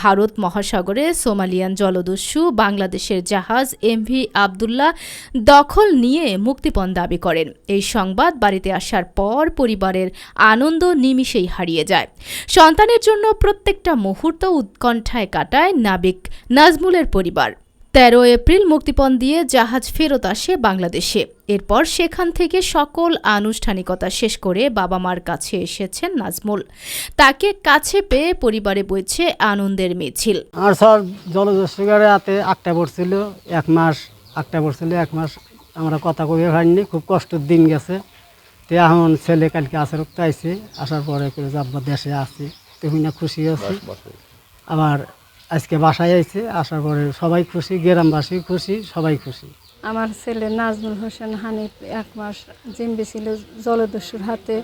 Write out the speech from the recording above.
ভারত মহাসাগরে সোমালিয়ান জলদস্যু বাংলাদেশের জাহাজ এমভি আবদুল্লাহ দখল নিয়ে মুক্তিপণ দাবি করেন। এই সংবাদ বাড়িতে আসার পর পরিবারের আনন্দ নিমিষেই হারিয়ে যায়। সন্তানের জন্য প্রত্যেকটা মুহূর্ত উৎকণ্ঠায় কাটায় নাবিক নাজমুলের পরিবার। ১৩ এপ্রিল মুক্তিপণ দিয়ে জাহাজ ফেরত আসে বাংলাদেশে। এরপর সেখান থেকে সকল আনুষ্ঠানিকতা শেষ করে বাবা মার কাছে এসেছেন নাজমুল। তাকে কাছে পেয়ে পরিবারে বইছে আনন্দের মিছিল। আর স্যার জলদস্যুগারে হাতে আটটা পড়ছিল, 1 মাস আটটা পড়ছিল, 1 মাস আমরা কথা কবে হয়নি, খুব কষ্টের দিন গেছে। তো এখন ছেলে কালকে আসে রক্ত আইসে, আসার পরে করে আব্বা দেশে আসি, তুই না খুশি আছি। আবার আজকে বাসায় আইছে, আসার পরে সবাই খুশি, গ্রামবাসী খুশি, সবাই খুশি। আমার ছেলে নাজমুল হোসেন হানিফ 1 মাস জিম্মি ছিল জলদস্যুর হাতে।